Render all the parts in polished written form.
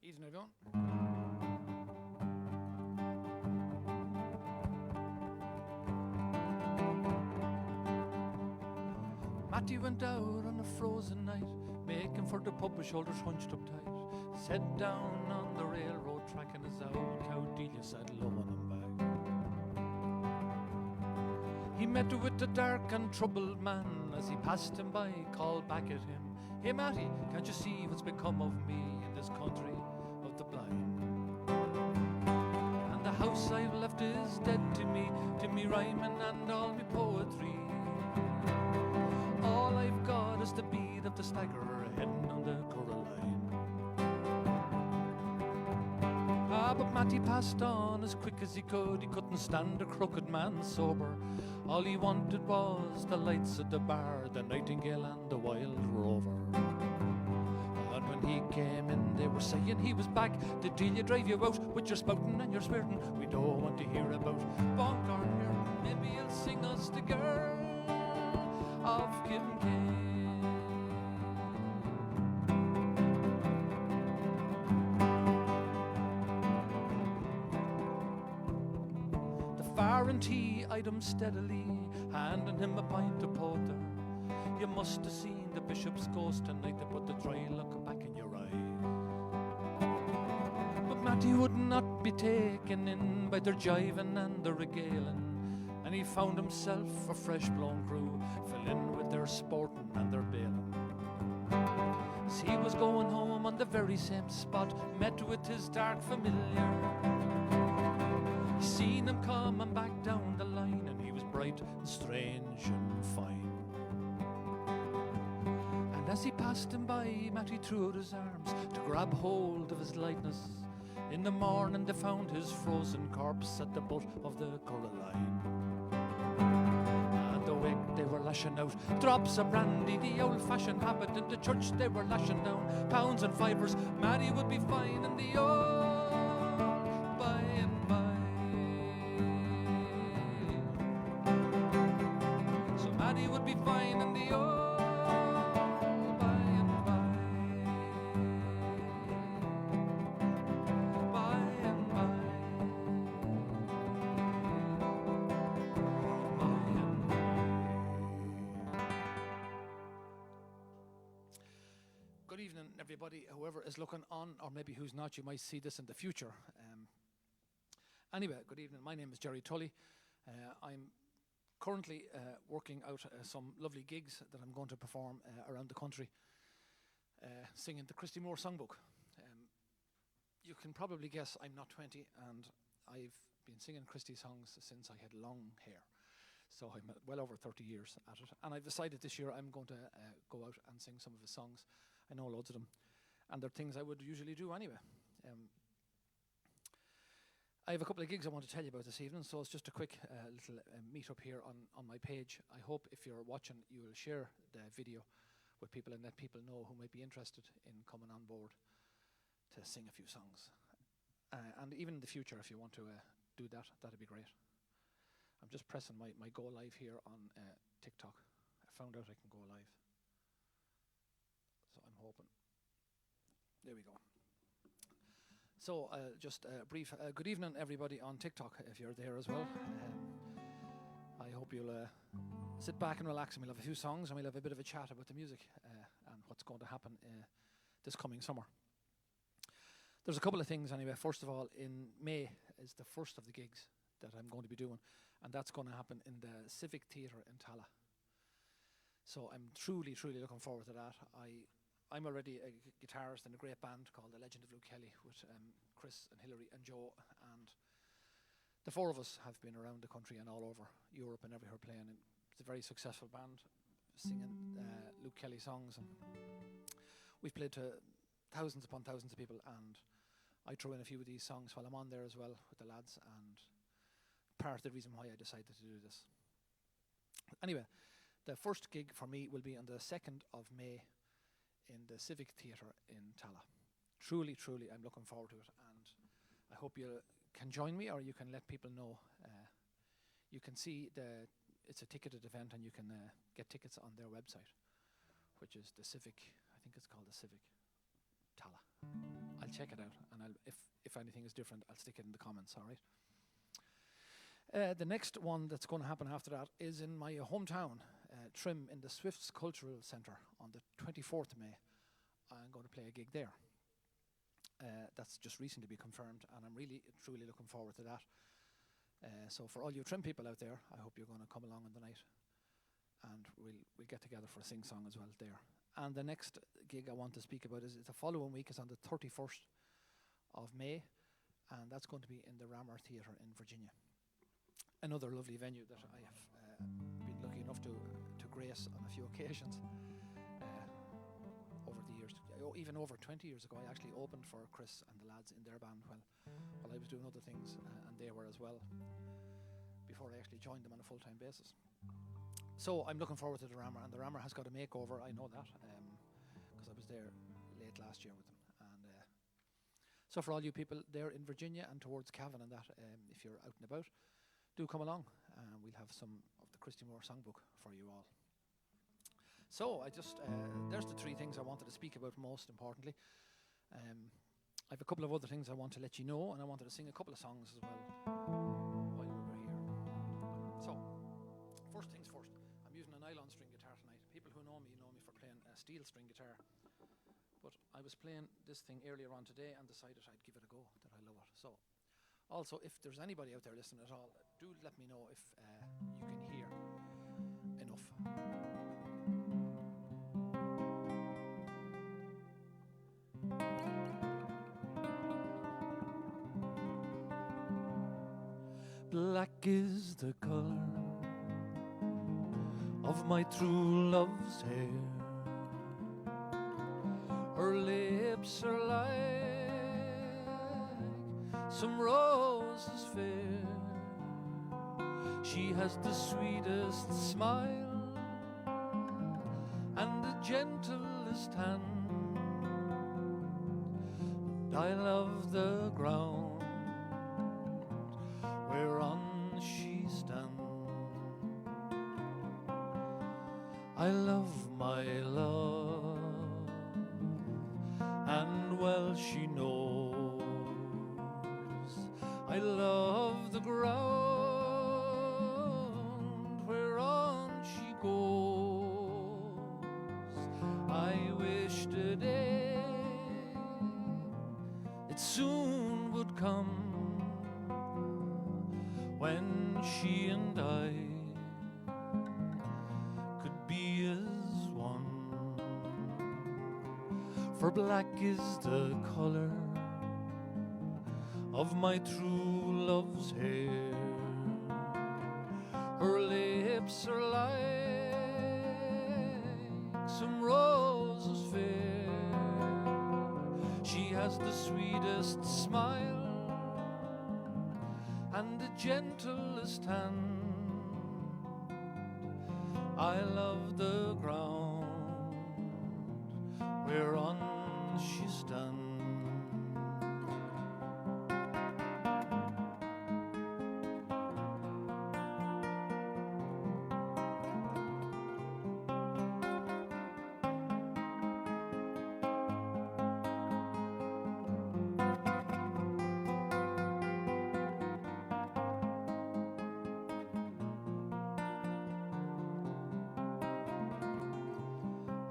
Evening, everyone. Matty went out on a frozen night, making for the pub with shoulders hunched up tight. Sat down on the railroad track and his old cow Delia sat low on him back. He met with a dark and troubled man as he passed him by, called back at him, "Hey Matty, can't you see what's become of me in this country of the blind? And the house I've left is dead to me rhyming and all me poetry. All I've got is the beat of the stagger heading on the Coraline." But Matty passed on as quick as he could. He couldn't stand a crooked man sober. All he wanted was the lights at the bar, the nightingale and the wild rover. And when he came in, they were saying he was back. "Did Delia drive you out with your spouting and your swearing? We don't want to hear about Bunker here. Maybe he'll sing us the girl of Kincaid." And he eyed him steadily, handing him a pint of porter. "You must have seen the bishop's ghost tonight. They put the dry look back in your eyes." But Matty would not be taken in by their jiving and their regaling, and he found himself a fresh-blown crew, fell in with their sporting and their bailing. As he was going home on the very same spot, met with his dark familiar. He seen him coming back down the line, and he was bright and strange and fine. And as he passed him by, Matty threw out his arms to grab hold of his lightness. In the morning they found his frozen corpse at the butt of the Coraline. And the wake they were lashing out drops of brandy, the old-fashioned habit. In the church they were lashing down pounds and fivers. Matty would be fine in the old by and by. Matty would be fine in the old by and by. By and by. By and by. Good evening, everybody, whoever is looking on, or maybe who's not. You might see this in the future. Anyway, good evening. My name is Gerry Tully. I'm currently working out some lovely gigs that I'm going to perform around the country, singing the Christy Songbook. You can probably guess I'm not 20, and I've been singing Christy songs since I had long hair. So I'm well over 30 years at it. And I've decided this year I'm going to go out and sing some of his songs. I know loads of them. And they're things I would usually do anyway. I have a couple of gigs I want to tell you about this evening, so it's just a quick little meet up here on my page. I hope if you're watching you will share the video with people and let people know who might be interested in coming on board to sing a few songs. And even in the future, if you want to do that, that'd be great. I'm just pressing my go live here on TikTok. I found out I can go live. So I'm hoping. There we go. So just a brief good evening, everybody on TikTok, if you're there as well. I hope you'll sit back and relax, and we'll have a few songs, and we'll have a bit of a chat about the music and what's going to happen this coming summer. There's a couple of things anyway. First of all, in May is the first of the gigs that I'm going to be doing, and that's going to happen in the Civic Theatre in Tala. So I'm truly looking forward to that. I'm already a guitarist in a great band called The Legend of Luke Kelly with Chris and Hilary and Joe, and the four of us have been around the country and all over Europe and everywhere playing. And it's a very successful band singing Luke Kelly songs, and we've played to thousands upon thousands of people, and I throw in a few of these songs while I'm on there as well with the lads, and part of the reason why I decided to do this. Anyway, the first gig for me will be on the 2nd of May in the Civic Theatre in Tala. Truly, I'm looking forward to it, and I hope you can join me, or you can let people know. You can see it's a ticketed event, and you can get tickets on their website, which is the Civic. I think it's called the Civic. Tala. I'll check it out, and if anything is different, I'll stick it in the comments, all right? The next one that's going to happen after that is in my hometown, Trim, in the Swifts Cultural Centre on the 24th of May. I'm going to play a gig there. That's just recently been confirmed, and I'm really, truly looking forward to that. So for all you Trim people out there, I hope you're going to come along on the night, and we'll get together for a sing-song as well there. And the next gig I want to speak about is the following week. Is on the 31st of May, and that's going to be in the Rammer Theatre in Virginia. Another lovely venue that I have been lucky enough to grace on a few occasions over the years. Even over 20 years ago, I actually opened for Chris and the lads in their band while I was doing other things, and they were as well, before I actually joined them on a full-time basis. So I'm looking forward to the Rammer, and the Rammer has got a makeover. I know that because I was there late last year with them. And so for all you people there in Virginia and towards Cavan and that, if you're out and about, do come along. We'll have some of the Christy Songbook for you all. So I just, there's the three things I wanted to speak about most importantly. I have a couple of other things I want to let you know, and I wanted to sing a couple of songs as well while we were here. So, first things first, I'm using a nylon string guitar tonight. People who know me for playing a steel string guitar. But I was playing this thing earlier on today and decided I'd give it a go, that I love it. So, also, if there's anybody out there listening at all, do let me know if you can hear enough. Black is the color of my true love's hair. Her lips are like some roses fair. She has the sweetest smile and the gentlest hand. And I love the ground whereon she stands. I love my love, and well she knows. I love the ground whereon she goes. I wish today it soon would come when she and I could be as one. For black is the color of my true love's hair. Her lips are like some roses fair. She has the sweetest smile and the gentlest hand. I love the ground whereon she stands.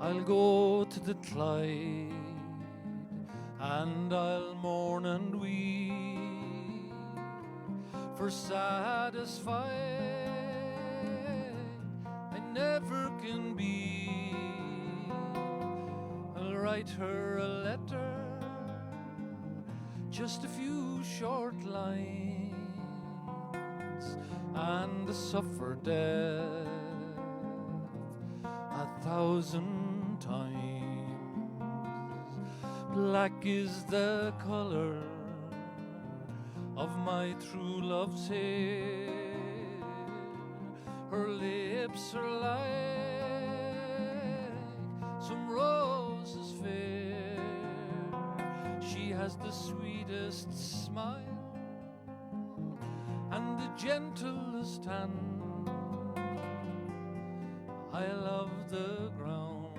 I'll go to the Clyde and I'll mourn and weep, for satisfied I never can be. I'll write her a letter, just a few short lines, and suffer death 1,000 times. Black is the color of my true love's hair. Her lips are like some roses fair. She has the sweetest smile and the gentlest hand. I love the ground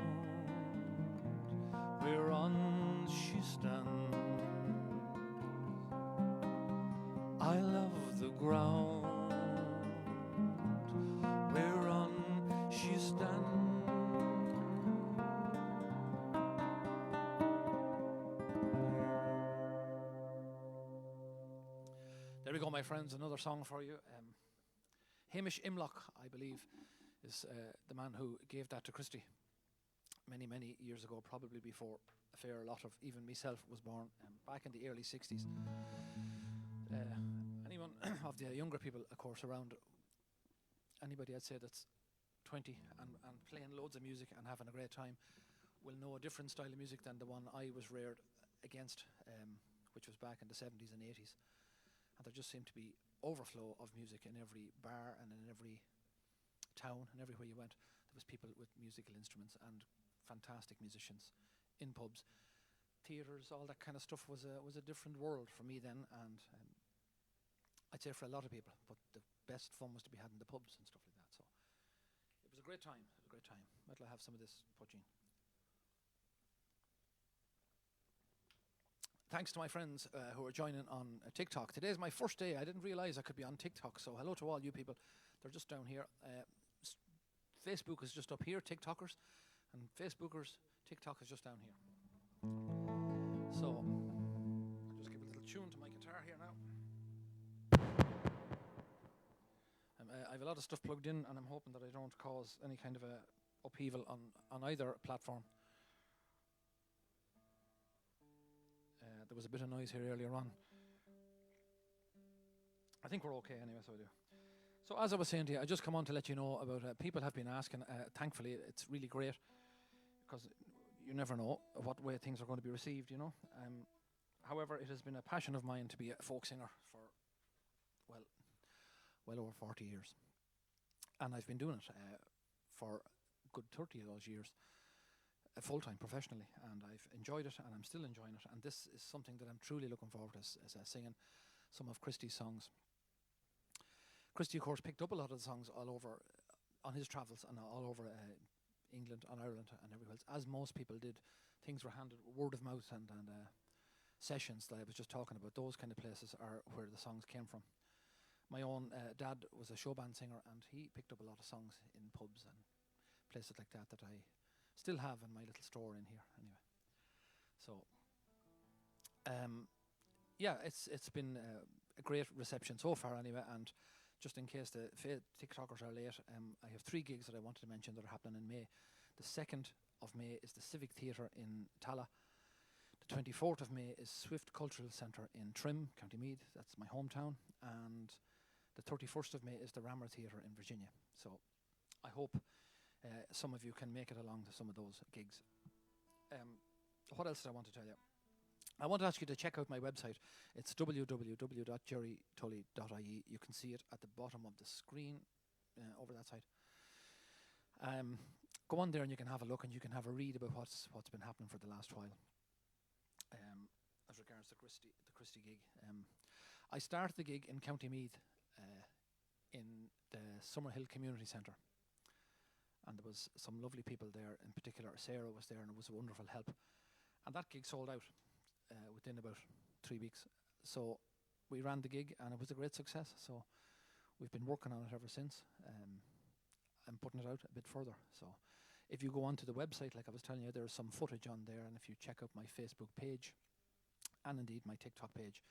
whereon she my friends, another song for you. Hamish Imlock, I believe, is the man who gave that to Christy many, many years ago, probably before a fair lot of even myself was born, back in the early 60s. Anyone of the younger people, of course, around, anybody I'd say that's 20 and playing loads of music and having a great time will know a different style of music than the one I was reared against, which was back in the 70s and 80s. And there just seemed to be overflow of music in every bar and in every town and everywhere you went. There was people with musical instruments and fantastic musicians in pubs. Theatres, all that kind of stuff was a different world for me then, and I'd say for a lot of people, but the best fun was to be had in the pubs and stuff like that. So it was a great time, Might I have some of this poaching. Thanks to my friends who are joining on TikTok. Today's my first day. I didn't realize I could be on TikTok, so hello to all you people. They're just down here. Facebook is just up here, TikTokers, and Facebookers, TikTok is just down here. So, I'll just give a little tune to my guitar here now. I have a lot of stuff plugged in, and I'm hoping that I don't cause any kind of a upheaval on either platform. There was a bit of noise here earlier on. I think we're okay anyway, so I do. So as I was saying to you, I just come on to let you know about people have been asking. Thankfully, it's really great because you never know what way things are going to be received, you know. However, it has been a passion of mine to be a folk singer for, well over 40 years. And I've been doing it for a good 30 of those years. Full-time, professionally, and I've enjoyed it, and I'm still enjoying it, and this is something that I'm truly looking forward to, as singing some of Christy's songs. Christy, of course, picked up a lot of the songs all over on his travels and all over England and Ireland and everywhere else, as most people did. Things were handed word of mouth, and sessions that I was just talking about, those kind of places are where the songs came from. My own dad was a show band singer, and he picked up a lot of songs in pubs and places like that I still have in my little store in here anyway. So yeah, it's been a great reception so far anyway, and just in case the TikTokers are late, I have 3 gigs that I wanted to mention that are happening in May. The 2nd of May is the Civic Theatre in Tala. The 24th of May is Swift Cultural Centre in Trim, County Meath, that's my hometown, and the 31st of May is the Rammer Theatre in Virginia. So I hope some of you can make it along to some of those gigs. What else did I want to tell you? I want to ask you to check out my website. It's www.gerrytully.ie. You can see it at the bottom of the screen over that side. Go on there and you can have a look and you can have a read about what's been happening for the last while. As regards the Christy gig. I started the gig in County Meath in the Summerhill Community Centre. And there was some lovely people there. In particular, Sarah was there, and it was a wonderful help. And that gig sold out within about 3 weeks. So we ran the gig, and it was a great success. So we've been working on it ever since, and putting it out a bit further. So if you go onto the website, like I was telling you, there's some footage on there, and if you check out my Facebook page, and indeed my TikTok page,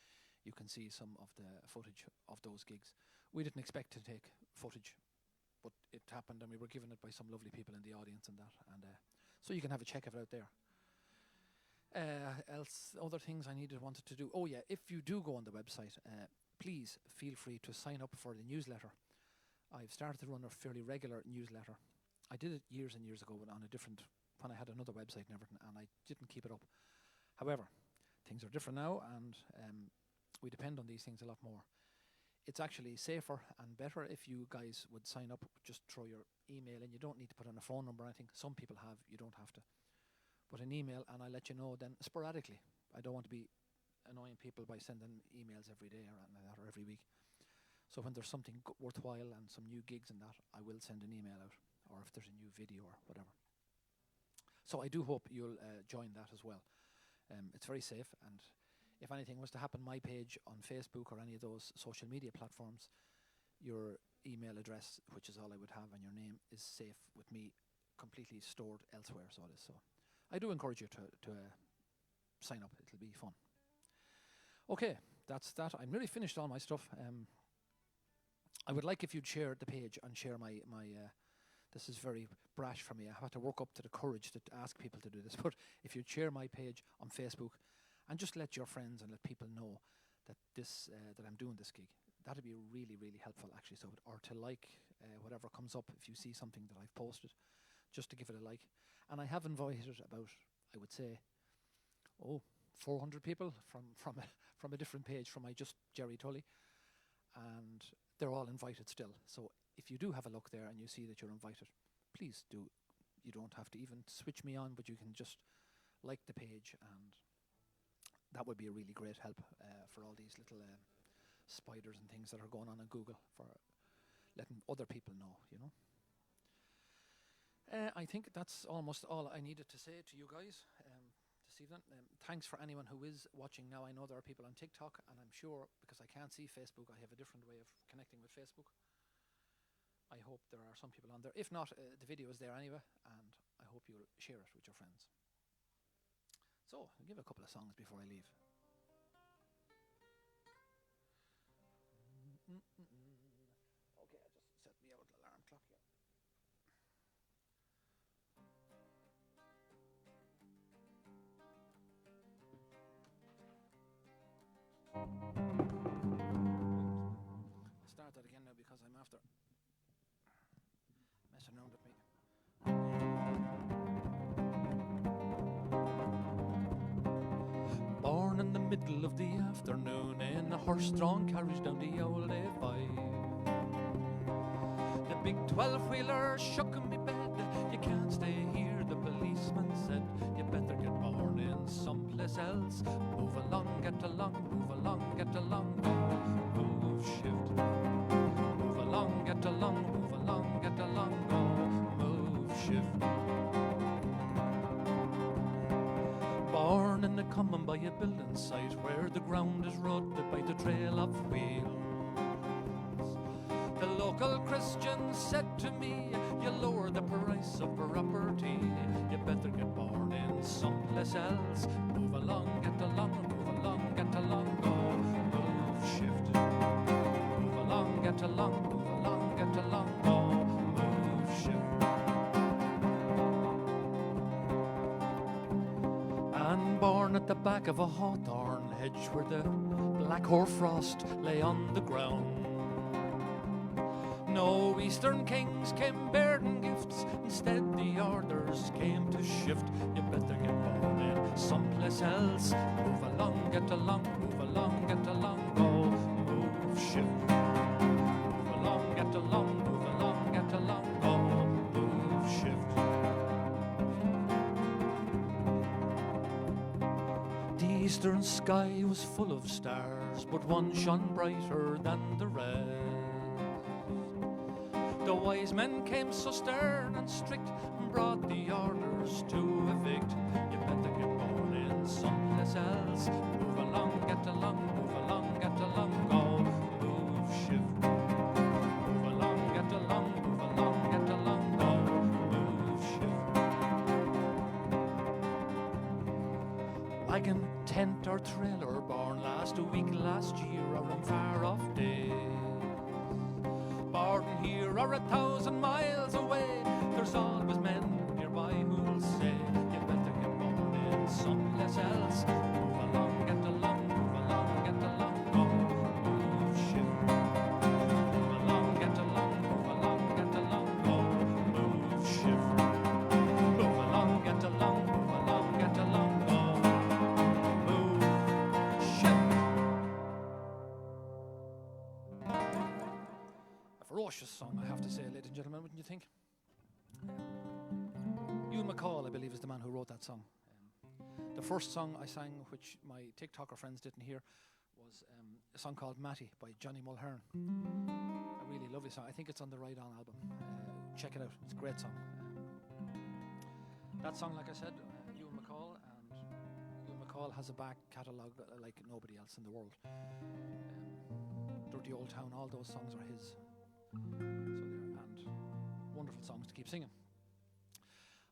you can see some of the footage of those gigs. We didn't expect to take footage, but it happened, and we were given it by some lovely people in the audience and that, and so you can have a check of it out there. Other things I wanted to do. Oh yeah, if you do go on the website, please feel free to sign up for the newsletter. I've started to run a fairly regular newsletter. I did it years and years ago when I had another website and everything, and I didn't keep it up. However, things are different now, and we depend on these things a lot more. It's actually safer and better if you guys would sign up, just throw your email in. You don't need to put in a phone number or anything. Some people have, you don't have to. But an email, and I'll let you know then sporadically. I don't want to be annoying people by sending emails every day or every week. So when there's something worthwhile and some new gigs and that, I will send an email out, or if there's a new video or whatever. So I do hope you'll join that as well. It's very safe, and if anything was to happen, my page on Facebook or any of those social media platforms, your email address, which is all I would have, and your name is safe with me, completely stored elsewhere. So it is. So I do encourage you to sign up. It'll be fun. Okay, that's that. I'm nearly finished all my stuff. I would like if you'd share the page and share my this is very brash for me. I have to work up to the courage to ask people to do this. But if you'd share my page on Facebook and just let your friends and let people know that this that I'm doing this gig, that'd be really, really helpful actually. So, or to like whatever comes up if you see something that I've posted, just to give it a like. And I have invited about, I would say, 400 people from a different page from my just Gerry Tully, and they're all invited still. So if you do have a look there and you see that you're invited, please do. You don't have to even switch me on, but you can just like the page, and that would be a really great help for all these little spiders and things that are going on Google, for letting other people know, you know. I think that's almost all I needed to say to you guys this evening. Thanks for anyone who is watching now. I know there are people on TikTok, and I'm sure, because I can't see Facebook, I have a different way of connecting with Facebook. I hope there are some people on there. If not, the video is there anyway, and I hope you'll share it with your friends. So, I'll give a couple of songs before I leave. Okay, I just set me out an alarm clock here. Start that again now because I'm after messing around with me. Born in the middle of the afternoon in a horse-drawn carriage down the old A5. The big 12-wheeler shook in me bed. You can't stay here, the policeman said. You better get born in someplace else. Move along, get along, move along, get along. Go, move, shift. Move along, get along, move along, get along. Go, move, shift. Born in the common by a building site where the ground is rutted by the trail of wheels. The local Christian said to me, you lower the price of property. You better get born in someplace else. Move along, get along, move along, get along. Go, move, shift. Move along, get along, move along, get along. Go, move, shift. And born at the back of a hawthorn hedge where the black hoarfrost lay on the ground. No eastern kings came bearing gifts, instead the orders came to shift. You better get born in someplace else. Move along, get along, move along, get along. Go, move, shift. Move along, get along, move along, get along. Go, move, shift. The eastern sky was full of stars, but one shone brighter than the rest. The wise men came so stern and strict and brought the orders to evict. You better get born in someplace else. Move along, get along, move along, get along. Go, move, shift. Move along, get along, move along, get along. Go, move, shift. Wagon, tent or trailer born last week, last year, or in far off days. Born here or 1,000 miles away, there's always men nearby who'll say, you better get born in someplace else. Move along, get along, move along, get along. Go, move, shift. Move along, get along, move along, get along. Go, move, shift. Move along, get along, move along, get along. Go, move, shift. Ferocious song, I have to say, ladies and gentlemen, wouldn't you think? Ewan McCall, I believe, is the man who wrote that song. The first song I sang, which my TikToker friends didn't hear, was a song called Matty by Johnny Mulhern. A really lovely song. I think it's on the Ride On album. Check it out. It's a great song. That song, like I said, Ewan McCall, and Ewan McCall has a back catalogue like nobody else in the world. Dirty Old Town, all those songs are his. So there, and wonderful songs to keep singing.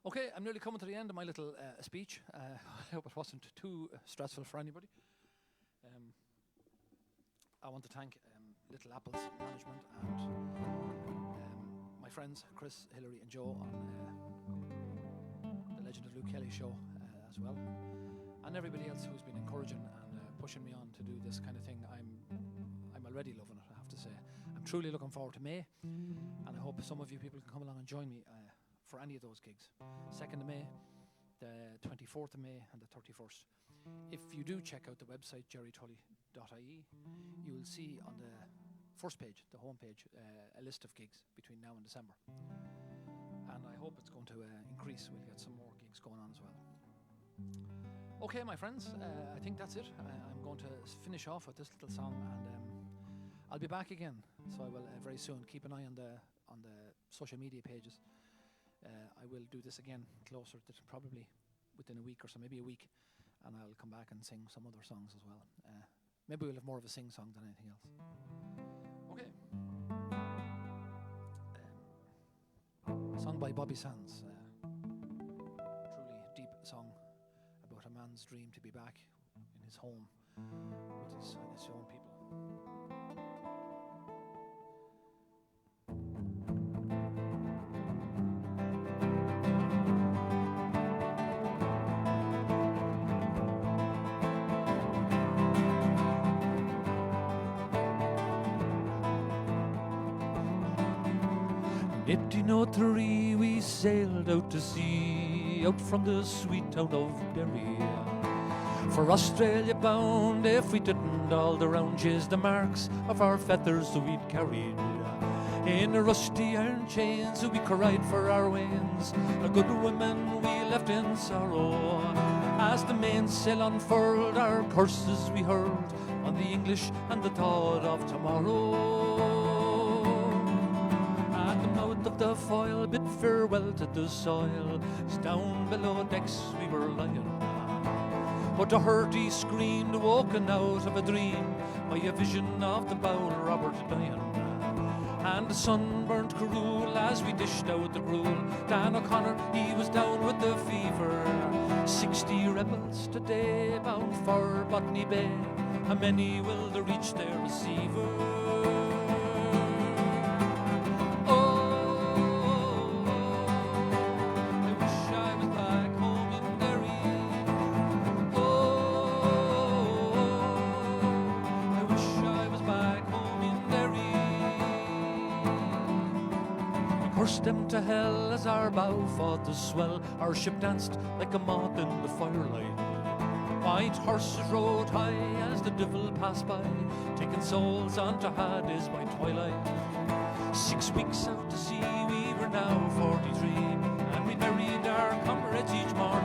Okay, I'm nearly coming to the end of my little speech. I hope it wasn't too stressful for anybody. I want to thank Little Apple's management and my friends Chris, Hillary and Joe on the Legend of Luke Kelly show as well, and everybody else who's been encouraging and pushing me on to do this kind of thing. I'm already loving it, I have to say. I'm truly looking forward to May, and I hope some of you people can come along and join me for any of those gigs. 2nd of May, the 24th of May and the 31st. If you do check out the website gerrytully.ie, you will see on the first page, the home page, a list of gigs between now and December. And I hope it's going to increase. We'll get some more gigs going on as well. Okay, my friends, I think that's it. I'm going to finish off with this little song, and I'll be back again. So I will very soon. Keep an eye on the social media pages. I will do this again closer to probably within a week or so, maybe a week, and I'll come back and sing some other songs as well. Maybe we'll have more of a sing song than anything else. Okay. A song by Bobby Sands. Truly deep song about a man's dream to be back in his home with his own people. In 1803 we sailed out to sea, out from the sweet town of Derry. For Australia bound, if we didn't all the round chase the marks of our feathers that we'd carried. In the rusty iron chains we cried for our wains, the good women we left in sorrow. As the mainsail unfurled, our curses we hurled on the English and the thought of tomorrow. Of the foil bid farewell to the soil, as down below decks we were lying. But a hearty screamed, woken out of a dream by a vision of the bold Robert dying. And the sun burnt cruel as we dished out the gruel. Dan O'Connor, he was down with the fever. 60 rebels today bound for Botany Bay, and many will they reach their receiver. Them to hell as our bow fought the swell. Our ship danced like a moth in the firelight. White horses rode high as the devil passed by, taking souls onto Hades by twilight. 6 weeks out to sea we were now 43, and we buried our comrades each morn.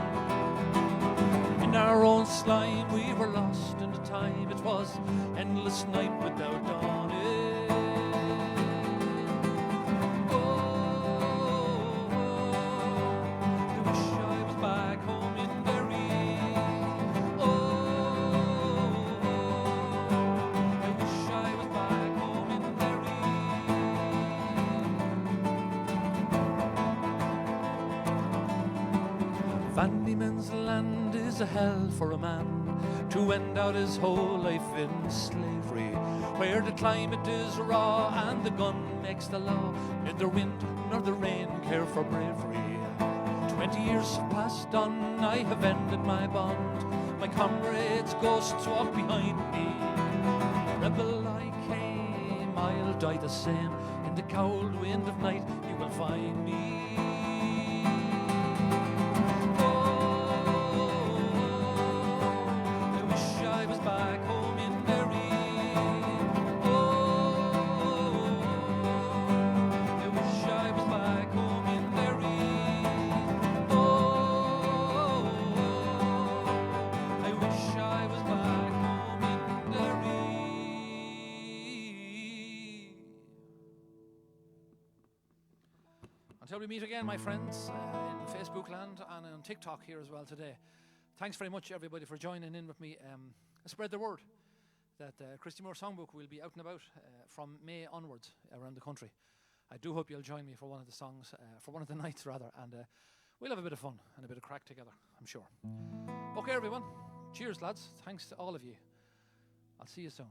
In our own slime we were lost in the time. It was endless night without dawn. Vandyman's land is a hell for a man to end out his whole life in slavery, where the climate is raw and the gun makes the law. Neither wind nor the rain care for bravery. 20 years have passed on, I have ended my bond. My comrades' ghosts walk behind me. Rebel I came, I'll die the same. In the cold wind of night you will find me. Until we meet again, my friends, in Facebook land and on TikTok here as well today. Thanks very much, everybody, for joining in with me. Spread the word that Christy Songbook will be out and about from May onwards around the country. I do hope you'll join me for one of the songs, for one of the nights rather, and we'll have a bit of fun and a bit of crack together, I'm sure. Okay, everyone. Cheers, lads. Thanks to all of you. I'll see you soon.